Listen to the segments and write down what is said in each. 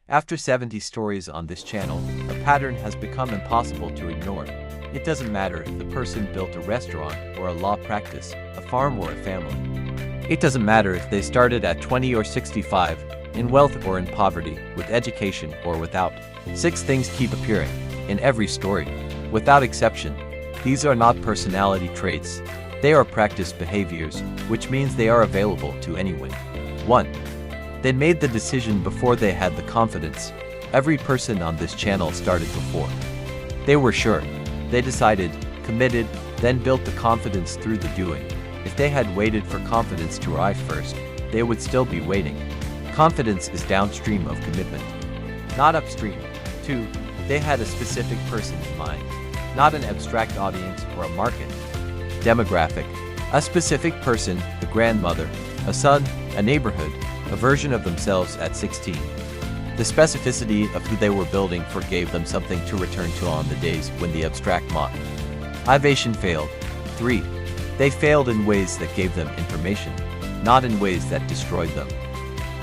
After 70 stories on this channel, a pattern has become impossible to ignore. It doesn't matter if the person built a restaurant or a law practice, a farm or a family. It doesn't matter if they started at 20 or 65, in wealth or in poverty, with education or without. 6 things keep appearing in every story, without exception. These are not personality traits. They are practiced behaviors, which means they are available to anyone. 1. They made the decision before they had the confidence. Every person on this channel started before. They were sure. They decided, committed, then built the confidence through the doing. If they had waited for confidence to arrive first, they would still be waiting. Confidence is downstream of commitment, not upstream. 2. They had a specific person in mind, not an abstract audience or a market. Demographic. A specific person, a grandmother, a son, a neighborhood, a version of themselves at 16. The specificity of who they were building for gave them something to return to on the days when the abstract motivation failed. 3. They failed in ways that gave them information, not in ways that destroyed them.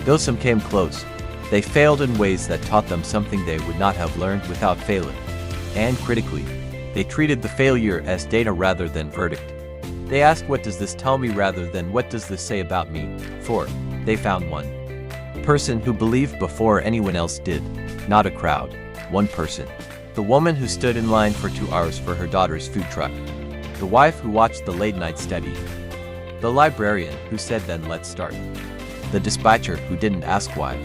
Though some came close, they failed in ways that taught them something they would not have learned without failing. And critically, they treated the failure as data rather than verdict. They asked, what does this tell me, rather than what does this say about me? 4. They found one person who believed before anyone else did, not a crowd. One person. The woman who stood in line for 2 hours for her daughter's food truck. The wife who watched the late-night study. The librarian who said, then let's start. The dispatcher who didn't ask why.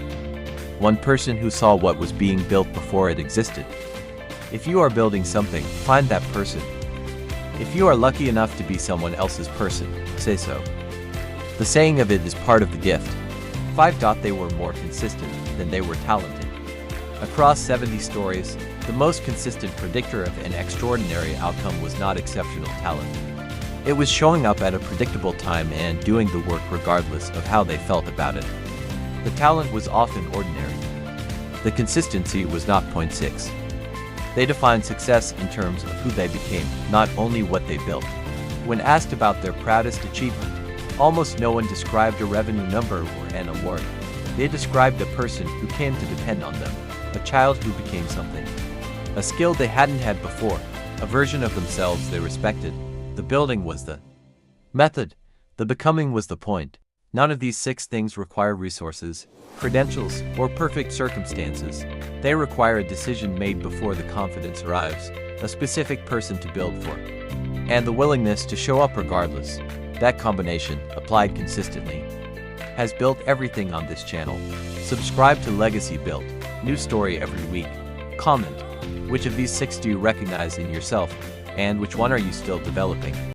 One person who saw what was being built before it existed. If you are building something, find that person. If you are lucky enough to be someone else's person, say so. The saying of it is part of the gift. 5. They were more consistent than they were talented. Across 70 stories, the most consistent predictor of an extraordinary outcome was not exceptional talent. It was showing up at a predictable time and doing the work regardless of how they felt about it. The talent was often ordinary. The consistency was not. 6. They defined success in terms of who they became, not only what they built. When asked about their proudest achievement, almost no one described a revenue number or an award. They described a person who came to depend on them, a child who became something. A skill they hadn't had before, a version of themselves they respected. The building was the method. The becoming was the point. None of these 6 things require resources, credentials, or perfect circumstances. They require a decision made before the confidence arrives, a specific person to build for, and the willingness to show up regardless. That combination, applied consistently, has built everything on this channel. Subscribe to Legacy Built. New story every week. Comment, which of these 6 do you recognize in yourself, and which one are you still developing?